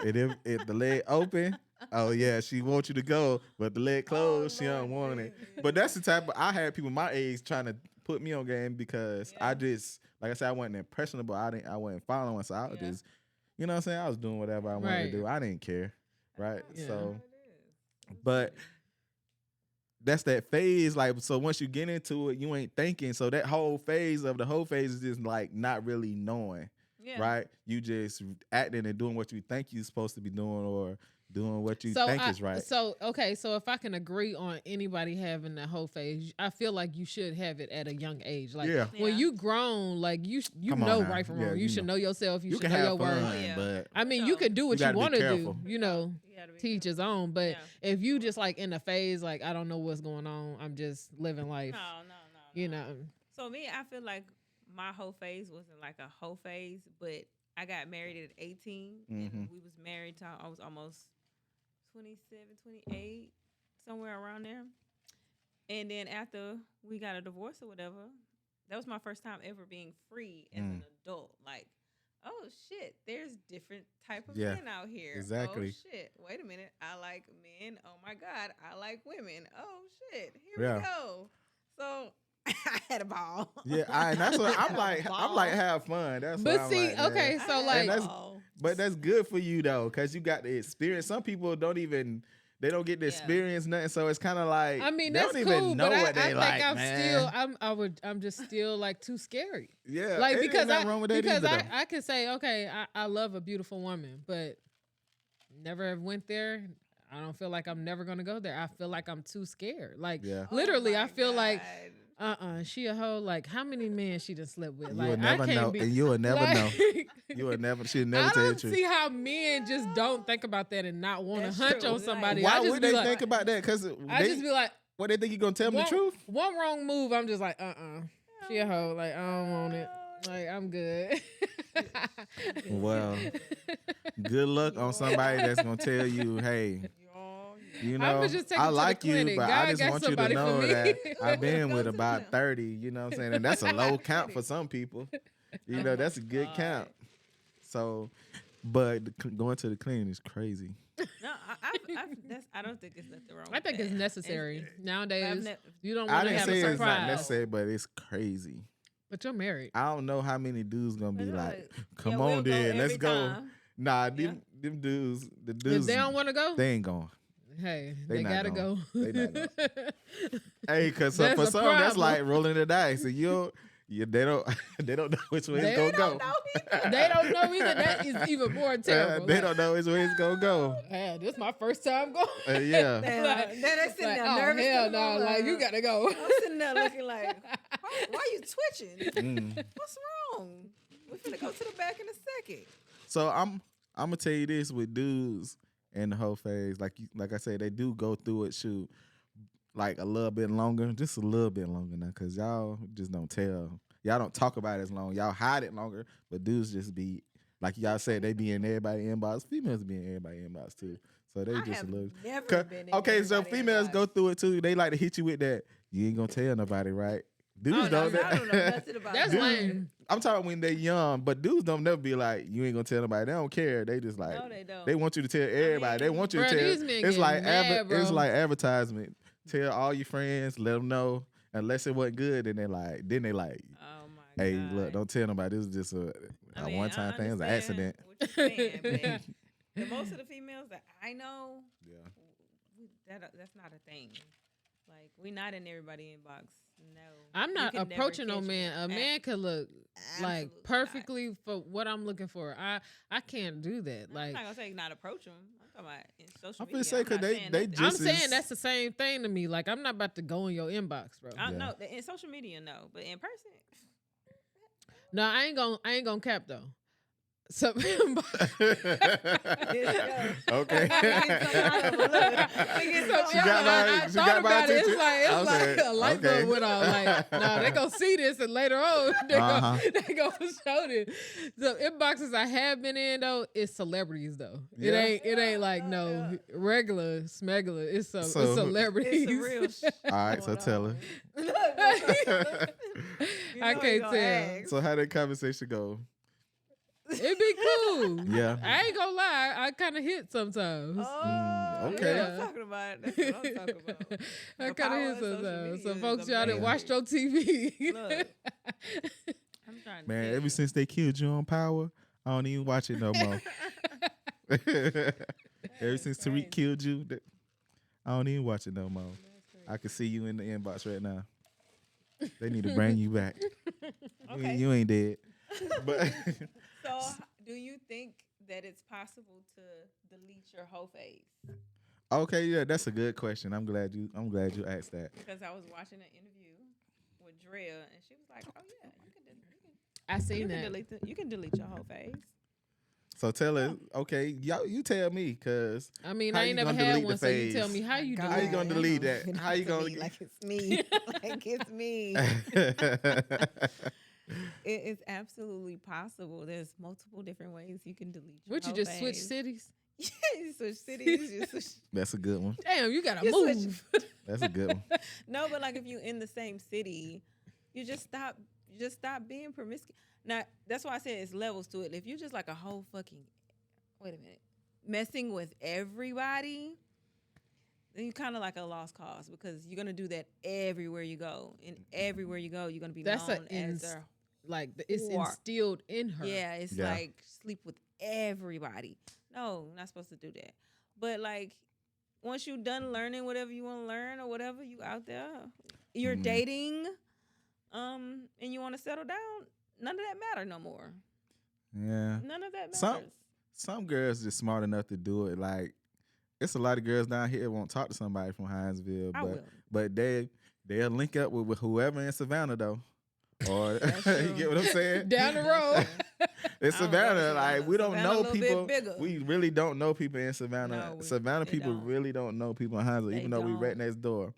And if the leg open, oh yeah, she wants you to go, but the leg closed, she don't want it. But that's the type of I had people my age trying to put me on game because I just like I said, I wasn't impressionable. I wasn't following, so I was just, you know what I'm saying? I was doing whatever I wanted Right. to do. I didn't care, right? Yeah. So. But that's that phase. Like, so once you get into it, you ain't thinking. So that whole phase is just like not really knowing, Yeah. right? You just acting and doing what you think you're supposed to be doing or doing what you think is right. So if I can agree on anybody having that whole phase, I feel like you should have it at a young age. Like Yeah. when Yeah. you grown, like you Come on know now. right from Yeah, wrong. You you should know. know yourself. You You should can know have your fun, worth. Oh, yeah. but I mean, No. you can do what you gotta be want to do. careful. You know, You gotta be teach careful. his own. But Yeah. if you just like in a phase, like I don't know what's going on, I'm just living life. No. You know, So me, I feel like my whole phase wasn't like a whole phase, but I got married at 18, Mhm. and we was married till I was almost 27, 28, somewhere around there. And then after we got a divorce or whatever, that was my first time ever being free as an adult. Like, oh shit, there's different type of Yeah, men out here. exactly. Oh shit! Wait a minute. I like men. Oh my god, I like women. Oh shit! Here Yeah. we go. So I had a ball. Yeah, and that's what I'm like. I'm like, Ball. have fun. That's But what I'm see, like, man. okay, I so had like, a that's- ball. But that's good for you though, because you got the experience. Some people don't even they don't get the Yeah. experience nothing, so it's kind of like I mean, they that's don't cool, even know but what I they think like, I'm man. I'm just still like too scary. Yeah, Like ain't because nothing wrong with that either, though. I can say, okay, I love a beautiful woman, but never have went there. I don't feel like I'm never gonna go there. I feel like I'm too scared. Like Yeah. literally, Oh I my feel like God. she a hoe. Like how many men she done slept with? You Like will never I can't know, be. and you will never know. like, You will never. She'll never I tell you the don't truth. see how men just don't think about that and not want to That's hunch true. on Like, somebody. Why I just would be they like, think about that? Because I just be like, what they think you gonna tell them the truth? one wrong move, I'm just like, she a hoe. Like I don't want it. Like I'm good. Well, good luck on somebody that's gonna tell you, hey, you I'ma know, just take I him to the like you, clinic. but God I just got want you to somebody for know me. that I've been Let's go with to the about clinic. 30. You know what I'm saying? And that's a low count for some people. You know, that's a good God. count. So, but going to the clinic is crazy. No, I don't think it's nothing wrong. I think with it's that. necessary I've nowadays. ne- You don't I want to didn't have say a it's not surprise, necessary, but it's crazy. but you're married. I don't know how many dudes gonna be But like, like, come yeah, on we'll go then, let's every go. time. Nah, Yeah. them dudes, the If dudes, they don't want to go, they ain't going. hey, They they not gotta going. go. They not going. Hey, cause That's for a some that's problem. like rolling the dice, and they don't they don't know which way it's They gonna go. They don't know either. That is even more terrible. They don't know which way it's gonna go. Man, this is my first time going. Yeah. Then they sitting Like, there oh nervous. hell to no! go, Like you gotta go. I'm sitting there looking like, why you twitching? Mm. What's wrong? We're finna go to the back in a second. So I'm gonna tell you this with dudes and the whole phase, like I said, they do go through it. Shoot, like a little bit longer, just a little bit longer now, cause y'all just don't tell. Y'all don't talk about it as long. Y'all hide it longer, but dudes just be like y'all said, they be in everybody's inbox. Females be in everybody's inbox too. So they I just have a little. never been in Okay, so everybody's females inbox. go through it too. They like to hit you with that. You ain't gonna tell nobody, right? Dudes I don't. don't know nothing about That's that. lame. I'm talking when they young, but dudes don't never be like, you ain't gonna tell nobody. They don't care. They just like, No, they don't. they want you to tell everybody. They mean, want you Bruh, to tell. these men It's getting like mad, it's bro. like advertisement. Tell all your friends, let them know. Unless it wasn't good, then they like, Oh my hey, God. look, don't tell nobody. This is just a I mean, one-time I thing. It was an understand accident. what you're saying, but most of the females that I know, Yeah. that's not a thing. Like we not in everybody inbox. No, I'm You not can never approaching no catch me. man. A man could look like Absolutely not. perfectly for what I'm looking for. I can't do that. I'm Like not gonna say not approach them. I'm talking about in social I'm media. finna say, 'cause not they- saying they nothing. just I'm saying is- that's the same thing to me. Like I'm not about to go in your inbox, bro. I Yeah. know in social media, no, but in person, No, I ain't gonna cap though. So Okay. We get some She got my- I she thought got my about it. attention. It's I like said, a light bulb okay. went off. Like, no, they gonna see this and later on Uh-huh. they gonna show this. The inboxes I have been in though is celebrities though. Yeah. It ain't like no regular smegular. It's So- it's celebrities. It's a real. All right, so tell her. I can't tell. So how that conversation go? It'd be cool. Yeah. I ain't gonna lie. I kind of hit sometimes. Oh, okay. yeah, I'm talking about. That's what I'm talking about. I The kind power of of hit social sometimes. media So is folks, y'all didn't amazing. watch your TV. Look, I'm trying to Man, tell ever you. since they killed you on Power, I don't even watch it no more. Ever since crazy. Tariq killed you, I don't even watch it no more. I can see you in the inbox right now. They need to bring you back. Okay. You ain't dead. But So, do you think that it's possible to delete your whole face? okay, yeah, that's a good question. I'm glad you asked that. Because I was watching an interview with Drea, and she was like, "Oh yeah, I seen that. you can delete your whole face." So tell her, okay, you tell me, cause I mean, how I you ain't never gonna had delete the one, so you tell phase? me how you do How you it. gonna delete that? How you gonna? like it's me? Like it's me. It is absolutely possible. There's multiple different ways you can delete your Would you whole just switch face. cities? Yeah, you switch cities. You switch. That's a good one. Damn, you gotta You switch- move. That's a good one. No, but like if you in the same city, you just stop being promiscuous. Now that's why I said it's levels to it. If you just like a whole fucking wait a minute, messing with everybody, then you're kind of like a lost cause because you're gonna do that everywhere you go, and everywhere you go, you're gonna be That's known as a it's whore. instilled in her. Yeah, it's Yeah. like sleep with everybody. No, not supposed to do that. But like once you're done learning whatever you want to learn or whatever, you out there, you're dating, and you want to settle down. None of that matter no more. Yeah. None of that matters. Some girls just smart enough to do it. Like, it's a lot of girls down here that won't talk to somebody from Hinesville, I will. but they'll link up with whoever in Savannah though. Or you get what I'm saying? Down the road. It's I don't Savannah. know Like, we don't Savannah a know little bit people. bigger. We really don't know people in Savannah. No, Savannah they people don't. really don't know people in Hinesville, They even though we right don't. next door.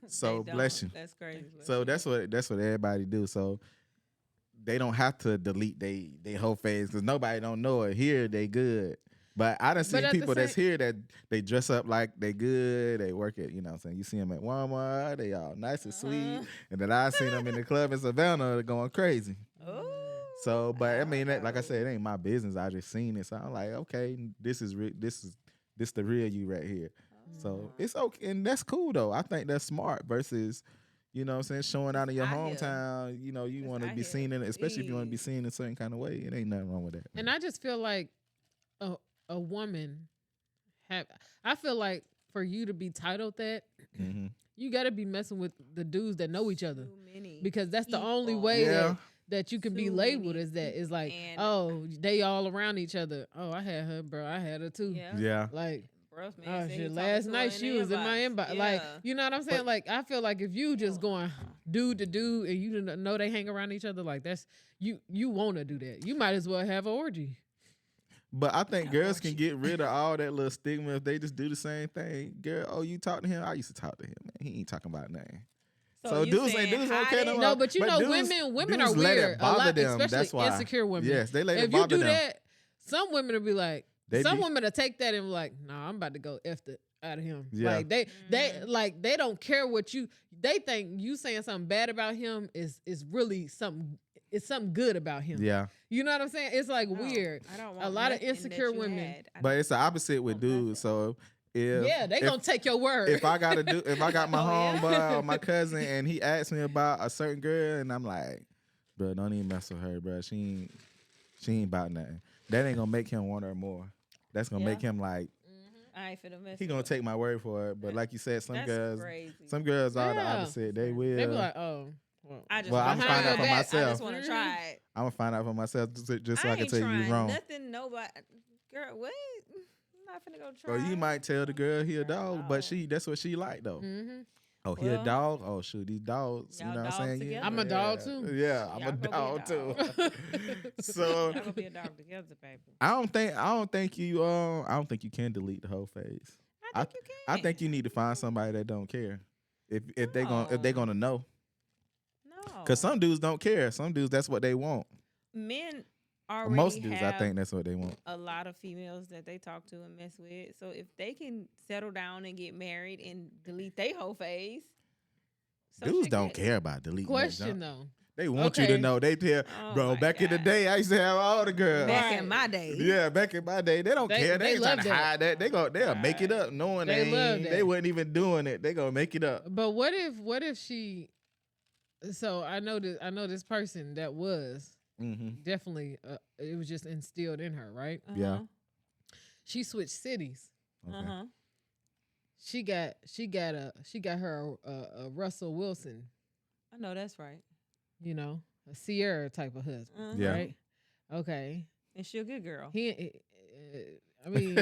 So They bless you. don't. That's crazy. So that's what everybody do. So they don't have to delete they whole face because nobody don't know it. Here they good. But I done seen at the people that's same- here that they dress up like they good. They work at, you know what I'm saying? You see them at Walmart, they all nice and sweet. And then I seen them in the club in Savannah going crazy. Oh. So, but I mean, like I said, it ain't my business. I just seen it. So I'm like, okay, this the real you right here. So it's okay. And that's cool though. I think that's smart versus, you know what I'm saying, showing out in your It's out here. hometown. You know, you It's want to out be here. seen in it, especially if you want to be Please. seen in a certain kind of way. It ain't nothing wrong with that. And I just feel like a woman I feel like for you to be titled that, Mm-hmm. you got to be messing with the dudes that know each other. Too many Because that's the only people. way Yeah. that you can be Too labeled many as that. Is like, and- oh, they all around each other. Oh, I had her, bro. I had her too. Yeah. Yeah. Like, Bruh, man, oh said he shit, talking last to her night she was in my inbox. Like, Yeah. you know what I'm saying? But- Like, I feel like if you just going dude to dude and you didn't know they hang around each other, like that's you want to do that. You might as well have an orgy. But I think girls can get rid of all that little stigma if they just do the same thing. Girl, oh, you talk to him? I used to talk to him, man. He ain't talking about nothing. So you dudes saying ain't hide okay no it? more. No, but you know, dudes- women dudes are let it weird. A bother lot, them. That's especially why. insecure women. Yes, they let it If you bother do them. that, some women will be like, They some be- women will take that and be like, nah, I'm about to go F the out of him. Yeah. Like they don't care what you. They think you saying something bad about him is really something. It's something good about him. Yeah. You know what I'm saying? It's like No, weird. I don't A want lot of nothing that insecure you women. had. I But it's the opposite with want nothing. dudes. So if Yeah, they gonna take your word. if I got my Oh, yeah? homeboy or my cousin and he asks me about a certain girl and I'm like, bro, don't even mess with her, bro. She ain't about nothing. That ain't gonna make him want her more. That's gonna make him like, I ain't finna mess. he with gonna her. take my word for it. But like you said, some That's crazy. girls are the Yeah. opposite. They will. They be like, oh, well, I just Well, wanna I'm find try out it. for I myself. just want to try it. I'm gonna find out for myself just so I can ain't tell you trying wrong. nothing. Nobody, girl, what? I'm not finna go try. Or you might tell the girl he a Try it dog, out. but that's what she like though. mhm. Oh, he a Well, dog? Oh shoot, these dogs. You y'all know what I'm dogs saying? together. I'm a dog, too. Yeah, I'm Y'all a gonna be a dog dog. too. So Y'all gonna be a dog together, baby. I don't think you can delete the whole face. I think you can. I think you need to find somebody that don't care. If they gonna know. No. Cause some dudes don't care. Some dudes that's what they want. men Or already most dudes, have I think that's what they want. a lot of females that they talk to and mess with. So if they can settle down and get married and delete their whole face, so Dudes shit don't good. care about deleting. that Question junk. though. They want you Okay. to know. They tell, Oh bro. my Back in the God. day, I used to have all the girls. Back Right. in my day. Yeah, back in my day, they don't They- care. They they ain't trying love to that. hide that. They'll make it up, knowing They love they that. wasn't even doing it. They gonna make it up. But what if she? So I know this person that was Mm-hmm. definitely it was just instilled in her, right? Yeah. Uh-huh. She switched cities. Okay. Uh-huh. She got her a Russell Wilson, I know that's right. you know, a Sierra type of husband, Uh-huh. Yeah. right? Okay. And she a good girl. I mean,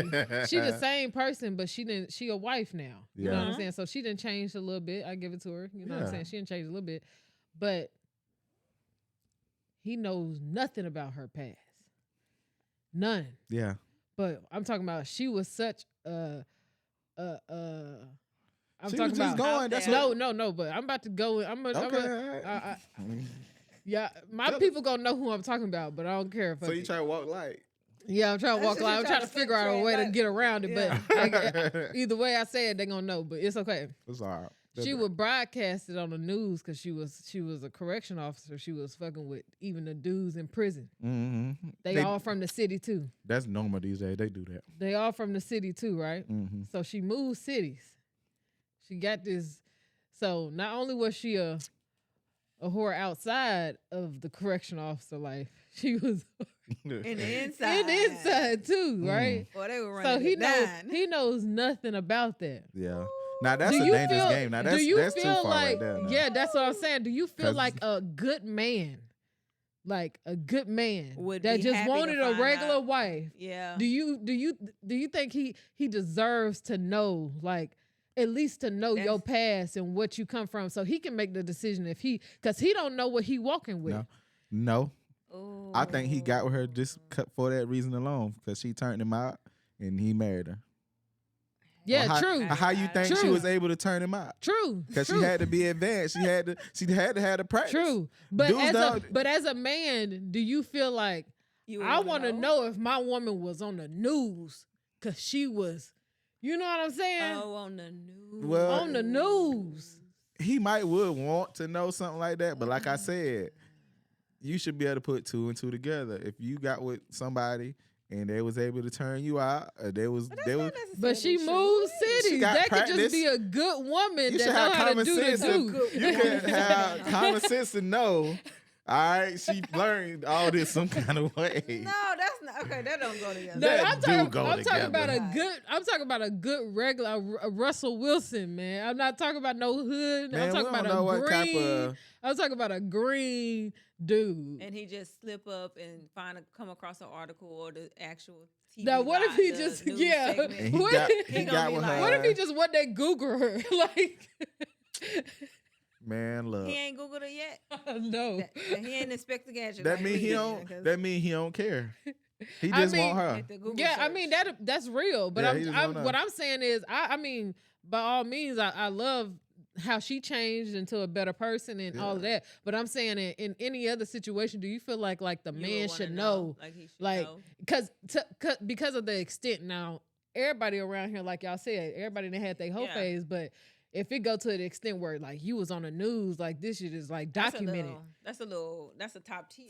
she the same person, but she a wife now. You know what Yeah. I'm saying? So she didn't change a little bit. I give it to her. You know what I'm Yeah. saying? She didn't change a little bit. But he knows nothing about her past. None. Yeah. But I'm talking about she was such I'm She talking was just about going. That's there. what. no, but I'm about to go. Okay. Yeah, my people gonna know who I'm talking about, but I don't care if So you try to walk light. yeah, I'm trying to walk That's line. I'm just trying to trying to figure out a way to tread get around it, Yeah. but either way I say it, they gonna know. But it's okay. It's all right. she would broadcast it on the news because she was a correction officer. She was fucking with even the dudes in prison. Mm-hmm. They all from the city too. That's normal these days. They do that. They all from the city too, right? Mm-hmm. So she moved cities. She got this. So not only was she a whore outside of the correction officer life, she was In the inside. in the inside too, right? Boy, they were So running he knows nothing about that. Yeah. Now that's Do a you dangerous feel- game. Now do that's you too feel far like, right there. now. yeah, that's what I'm saying. Do you feel 'Cause- like a good man, like a good man Would that be just happy to wanted a find regular out. wife? Yeah. Do you think he deserves to know, like at least to know your past and what you come from, so he can make the decision because he don't know what he walking with. No. Ooh. I think he got with her just for that reason alone, because she turned him out and he married her. Yeah, Or how, true. How you think she True. was able to turn him out? True. Because she True. had to be advanced. She had to have the practice. True. But Dudes as a man, do you feel like You would I wanna want to know if my woman was on the news because she was, you know what I'm saying? Oh, on the news. Well, On the news. He would want to know something like that, but like I said, you should be able to put two and two together. If you got with somebody and they was able to turn you out, But she moved cities. She got That could practice. just be a good woman you that should know have how to common do the sense. two. You can have common sense to know. All right, she learned all this some kind of way. No, that's not okay. That don't go together. No, That I'm do talking, go I'm talking about together. I'm talking about a good regular a Russell Wilson, man. I'm not talking about no hood. Man, I'm talking we don't about know a what type green. of- I'm talking about a green dude. And he just slip up and come across an article or the actual TV. Now, what if live, he the just news And segment. he What got, if- he He got gonna with be her. like- What if he just what they Google her? Like, Man, look. He ain't Googled it yet. no. That he ain't Inspector Gadget. That like mean we he did, don't. 'cause That mean he don't care. He I just mean, want her. at the Google Yeah, I search. mean that's real. But Yeah, he just I'm wanna- what I'm saying is I mean by all means I love how she changed into a better person and all of that. But I'm saying in any other situation, do you feel like the You would man wanna should know, Like he should like know. because of the extent now everybody around here, like y'all said, everybody done had their whole Yeah. phase, but if it go to the extent where like you was on the news, like this shit is like documented. That's a top tier.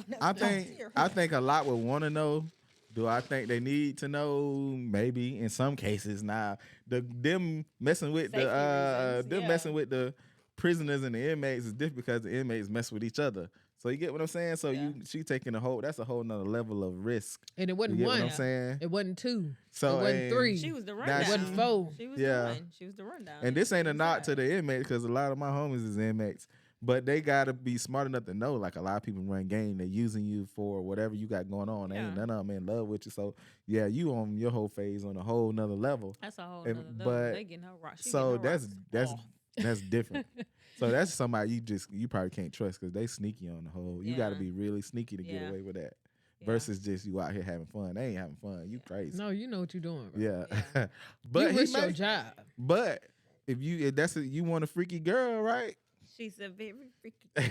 That's I a top think tier. I think a lot would want to know. Do I think they need to know? Maybe in some cases. Now, them messing with Safety reasons, yeah. messing with the prisoners and the inmates is different because the inmates mess with each other. So you get what I'm saying? So Yeah. she taking that's a whole nother level of risk. And it You wasn't get one. what I'm saying? It wasn't two. So it wasn't and- three. She was the Now rundown. she- wasn't four. She was Yeah. the one. She was the rundown. And this ain't a knock knock to the inmates because a lot of my homies is inmates. But they gotta be smart enough to know, like a lot of people run game, they're using you for whatever you got going on. They ain't Yeah. none of them in love with you. So yeah, you on your whole phase on a whole nother level. That's a whole And- nother level. but- They getting her rock. She So getting her that's rocks that's different. So that's somebody you probably can't trust because they sneaky on the whole. You gotta Yeah. be really sneaky to get Yeah. away with that. Yeah. Versus just you out here having fun. They ain't having fun. You crazy. No, you know what you're doing. Bro. Yeah. Yeah. but you he risk your may- job. But if you want a freaky girl, right? She's a very freaky girl.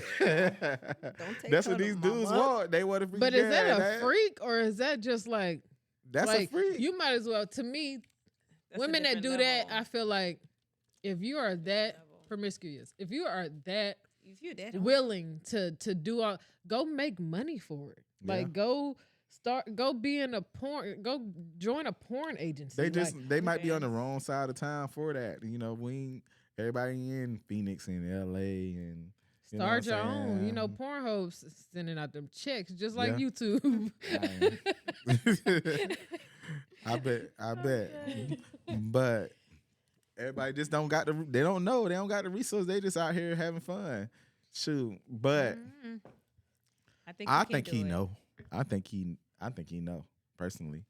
take That's her what to these dudes mama. want. They want a freaky But girl. is that a freak or is that just like That's like a freak. you might as well to me That's a women that different do that, level. I feel like if you are that Level. promiscuous, if you are that If you're that willing to do all, go make money for it. Like Yeah. go be in a porn, go join a porn agency. They just like, they might be on okay. the wrong side of town for that. You know, everybody in Phoenix and LA and you know start what I'm your own. You know, saying? Pornhub's sending out them checks just like Yeah. YouTube. I bet. But everybody just don't got they don't know. They don't got the resources. They just out here having fun. Shoot. But Mhm. I I can think do he it. know. I think he know, personally.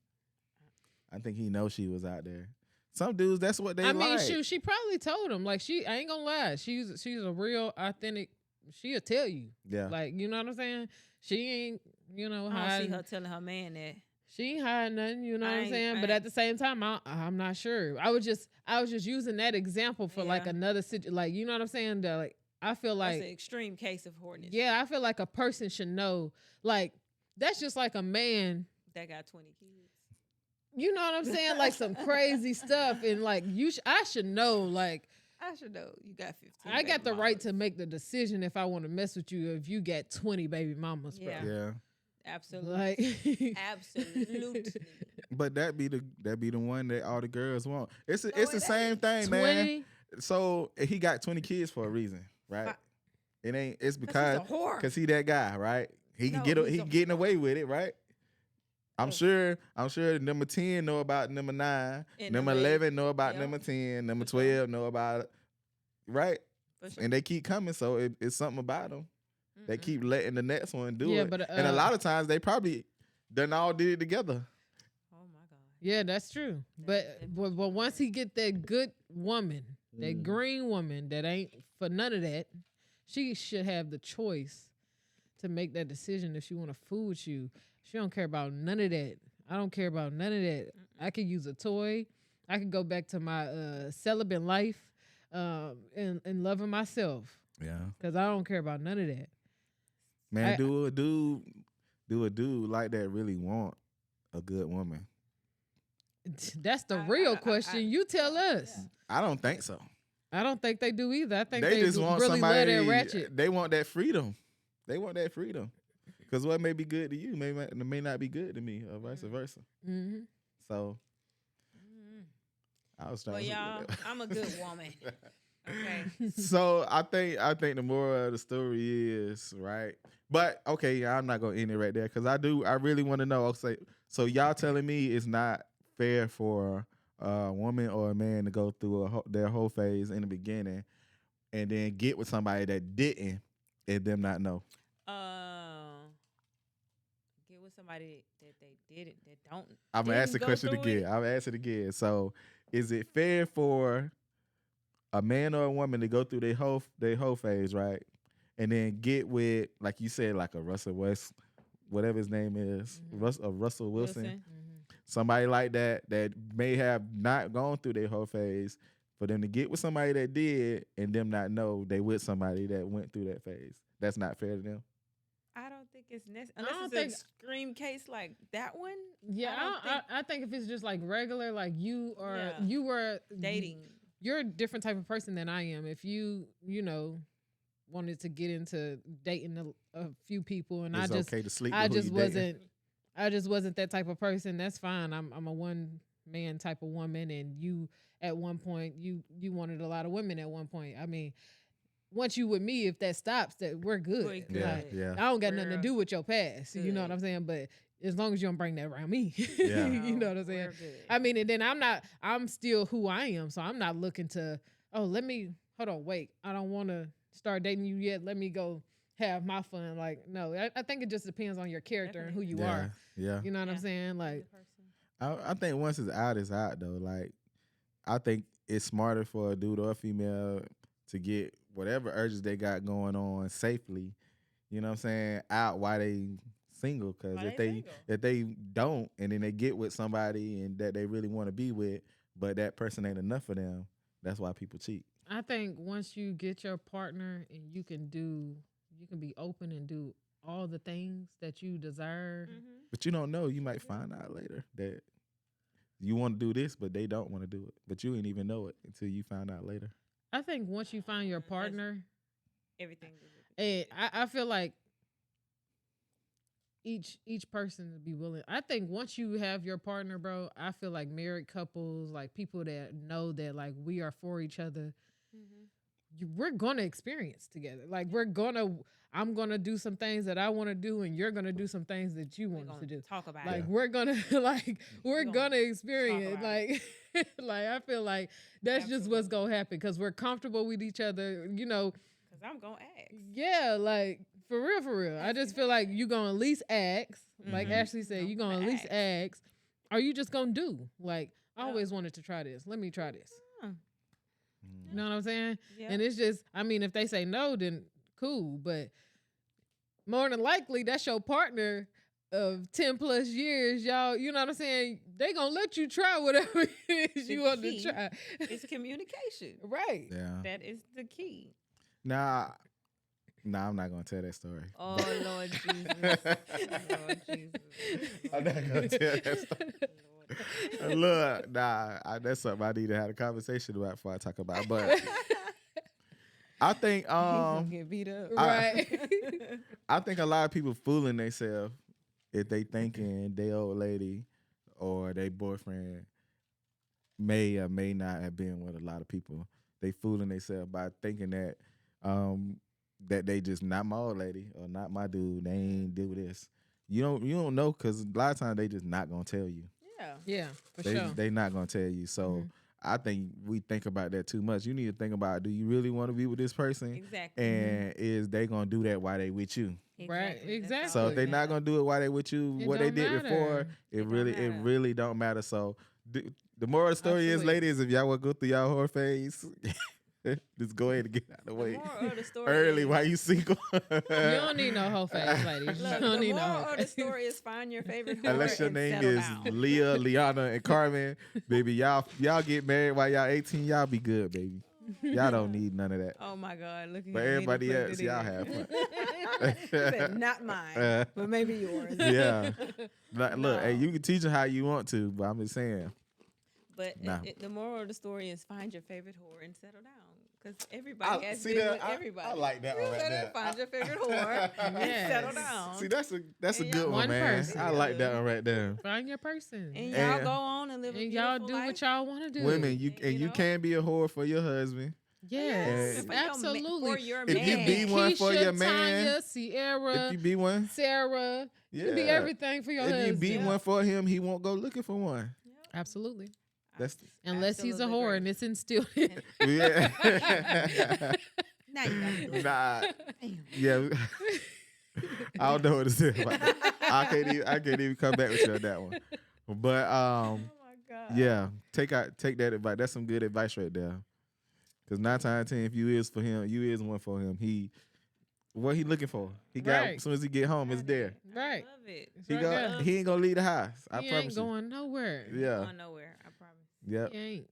I think he knows she was out there. Some dudes, that's what they I mean, like. shoot, she probably told him. Like, I ain't gonna lie. She's a real authentic. She'll tell you. Yeah. Like, you know what I'm saying? She ain't, I don't see hiding. her telling her man that. She ain't hiding nothing. You know what I'm I saying? ain't- But at the same time, I'm not sure. I was just using that example for like Yeah. another situation. Like, you know what I'm saying? That, like, I feel That's an like, extreme case of horniness. yeah, I feel like a person should know. Like, that's just like a man. That got 20 kids. You know what I'm saying? Like some crazy stuff, and like I should know. Like I should know. You got 15. I got baby the right mamas. to make the decision if I want to mess with you. If you got 20 baby mamas, bro. Yeah. Yeah. Absolutely. Like, Absolutely. But that be the one that all the girls want. It's No, the it same ain't. thing, man. 20. So he got 20 kids for a reason, right? Fi- It ain't. It's He's because a whore. he that guy, right? He can No, get he's he a getting whore. away with it, right? I'm Ugh. sure number 10 know about number 9, And number number 11 know about Yep. number 10, number For sure. 12 know about it, right? For sure. And they keep coming, so it's something about them. They Mm-mm. keep letting the next one do Yeah, it, but, and a lot of times they probably done all did it together. Oh my God. Yeah, that's true. That's But once he get that good woman, that Mm. green woman that ain't for none of that, she should have the choice to make that decision if she want to fool with you. She don't care about none of that. I don't care about none of that. I could use a toy. I could go back to my celibate life and loving myself Yeah, because I don't care about none of that. man. I- Do a dude like that really want a good woman? That's the I- real I- question. You tell us. Yeah. I don't think so. I don't think they do either. I think They just want really love somebody. that ratchet. They want that freedom. They want that freedom. Because what may be good to you may not be good to me, or vice versa. Mm-hmm. So Mm-mm. I was trying. Well, to y'all, I'm a good woman. Okay. So I think the moral of the story is right. But okay, I'm not gonna end it right there because I really want to know. Okay, so y'all telling me it's not fair for a woman or a man to go through their whole phase in the beginning and then get with somebody that didn't and them not know. Get with somebody that they didn't, that don't. I'm gonna ask the didn't go question through again. it. I'll ask it again. So, is it fair for a man or a woman to go through their whole phase, right, and then get with, like you said, like a Russell West, whatever his name is, Russell Wilson, somebody like that may have not gone through their whole phase, for them to get with somebody that did and them not know they with somebody that went through that phase? That's not fair to them. I don't think it's necessary I don't unless think- it's an extreme case like that one. Yeah, I think if it's just like regular, like you were Dating. You're a different type of person than I am. If you wanted to get into dating a few people, and It's I just okay to sleep. I with who just you dating. wasn't I just wasn't that type of person. That's fine. I'm a one man type of woman, and you at one point you wanted a lot of women at one point. I mean, once you with me, if that stops, that we're good. We're good. Yeah, Like, yeah. I don't got nothing to We're do with your past. You know what good. I'm saying? But as long as you don't bring that around me, Yeah. you know what I'm saying? We're good. I mean, and then I'm still who I am. So I'm not looking to, hold on, wait. I don't want to start dating you yet. Let me go have my fun. Like, no, I think it just depends on your character and who you yeah, are. yeah. You know what I'm Yeah. saying? Like, I think once it's out though. Like, I think it's smarter for a dude or a female to get whatever urges they got going on safely, you know what I'm saying, out while they single. Because While if they they single. if they don't and then they get with somebody and that they really want to be with, but that person ain't enough for them, that's why people cheat. I think once you get your partner and you can be open and do all the things that you desire. Mm-hmm. But you don't know. You might find out later that you want to do this, but they don't want to do it. But you ain't even know it until you find out later. I think once you find your That's- partner, Everything. and I feel like each person to be willing. I think once you have your partner, bro, I feel like married couples, like people that know that like we are for each other, we're gonna experience together. Like I'm gonna do some things that I want to do, and you're gonna do some things that you want to do. Talk about Like it. we're gonna we're gonna gonna experience about like like I feel like that's just what's gonna happen because we're comfortable with each other. You know, Because I'm going to ask. yeah, like for real. I just feel like you gonna at least ask. Like Mhm. Ashley said, you gonna at least ask. Are you just gonna do? Like I Yeah. always wanted to try this. Let me try this. Hmm. You know what I'm saying? Yeah. And it's just, I mean, if they say no, then cool. But more than likely, that's your partner of 10 plus years, y'all. You know what I'm saying? They gonna let you try whatever it is The you want to key try. It's communication. Right. Yeah. That is the key. Nah, I'm not gonna tell that story. Oh, Lord Jesus. Lord Jesus. I'm not gonna tell that story. Lord Look, that's something I need to have a conversation about before I talk about. But I think Get beat up. Right. I think a lot of people fooling themselves if they thinking they old lady or they boyfriend may or may not have been with a lot of people. They fooling themselves by thinking that that they just not my old lady or not my dude. They ain't do this. You don't know because a lot of times they just not gonna tell you. Yeah, for sure. They not gonna tell you. So I think we think about that too much. You need to think about, do you really want to be with this person? Exactly. And is they gonna do that while they with you? Right, exactly. So if they not gonna do it while they with you, It what they don't did matter. before, it really don't matter. So the moral of the story is, Absolutely. ladies, if y'all want to go through y'all horror phase, just go ahead and get out of the way moral of the story early is- while you single. You don't need no whole face, ladies. You Look, don't the need no moral whole of the face. story is find your favorite horror Unless your and name settle is down. Leah, Liana, and Carmen, baby, y'all get married while y'all 18, y'all be good, baby. Y'all don't need none of that. Oh my God! Look at But you, everybody Minnie else, put it y'all in. have fun. She said, not mine, but maybe yours. Yeah. Look, hey, No. you can teach them how you want to, but I'm just saying. But Nah. the moral of the story is find your favorite whore and settle down. Because everybody has been with everybody. I like that You one right better there. find your favorite whore and Yes. settle down. See, that's a And good y'all- one, One man. person. I like that one right there. Find your person. and y'all And- go on and live a And beautiful y'all do life. what y'all want to do. Women, You you know? can be a whore for your husband. Yes, And- For your ma- absolutely. For your If man. you be one for Keisha, your man, Tanya, Sierra, if you be one, Sarah, you can be yeah. everything for your If you husband. be one for him, he won't go looking for one. Absolutely. That's Unless he's a Absolutely whore agree. and it's instilled in. yeah. Now you gotta do it. Nah. Damn. Yeah. I don't know what to say about that. I can't even come back with you on that one. But Oh my God. yeah, take that advice. That's some good advice right there. Cause 9 times out of 10, if you is for him, you is one for him. What he looking for? He got Right. as soon as he get home, it's there. Right. Love it. It's He right go, there. he ain't gonna leave the house. I He promise ain't you. going nowhere. Yeah. Going nowhere. I promise. Yep. He ain't.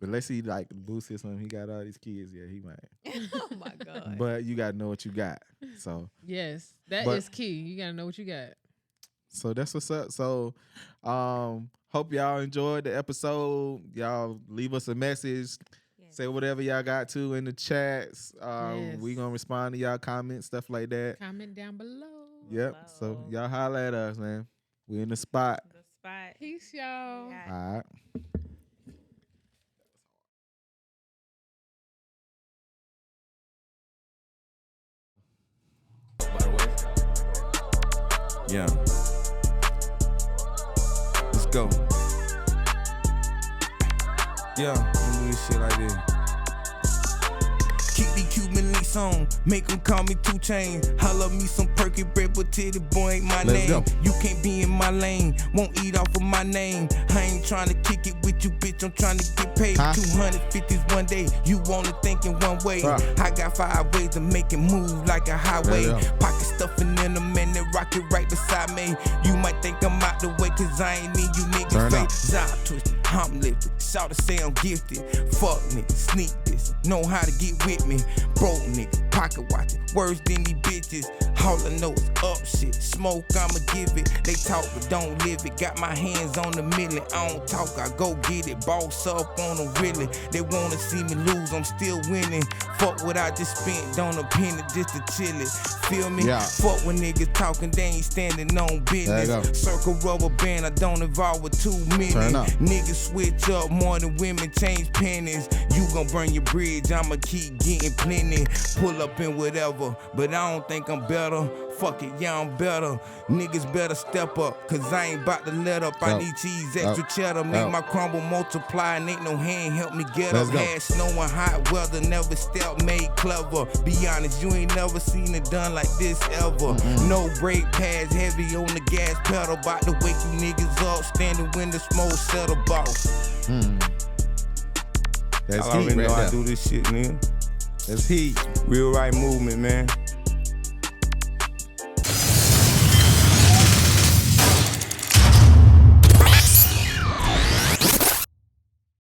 Unless he like boosts or something, he got all these kids. Yeah, he might. Oh my God. But you gotta know what you got. So Yes, that is But- key. You gotta know what you got. that's what's up. So hope y'all enjoyed the episode. Y'all leave us a message. Yes. Say whatever y'all got to in the chats. Yes. We gonna respond to y'all comments, stuff like that. Comment down below. Yep. So Below. y'all holler at us, man. We in the spot. The spot. Peace, y'all. Yeah. All right. Yeah. Let's go. Yeah, we do this shit like this. Keep the Cuban links on, make them call me 2 Chainz. Holla me some perky bread, but titty boy ain't my Let's name. go. You can't be in my lane, won't eat off of my name. I ain't tryna kick it with you, bitch, I'm tryna get paid. Huh? 250s one day, you only thinking one way. Huh. I got 5 ways to make it move like a highway. Yeah, yeah. Pocket stuffing in a minute, rocket right beside me. You might think I'm out the way, cause I ain't in you niggas Turn up. face. Zop twisted, I'm lifted. Shout to say I'm gifted. Fuck niggas, sneak this. Know how to get with me. Broke niggas, pocket watching. Worse than these bitches. All I know is up shit. Smoke, I'ma give it. They talk but don't live it. Got my hands on the million. I don't talk, I go get it. Boss up on them really. They wanna see me lose, I'm still winning. Fuck what I just spent on a penny just to chill it. Feel me? Yeah. Fuck when niggas talking, they ain't standing on There you business. go. Circle rubber band, I don't involve with too many. Turn up. Niggas switch up more than women change pennies. You gon' burn your bridge, I'ma keep getting plenty. Pull up in whatever, but I don't think I'm better. Fuck it, yeah, I'm better. Niggas better step up, cause I ain't about to let up. I Yup. need cheese, extra Yup. cheddar, make Yup. my crumble multiply, and ain't no hand help me get Let's up. go. Had snow and hot weather, never step made clever. Be honest, you ain't never seen it done like this ever. No brake pads, heavy on the gas pedal, about to wake you niggas up, standing when the smoke settle, boss. That's I already heat right know I there. do this shit, nigga. That's heat. Real right movement, man.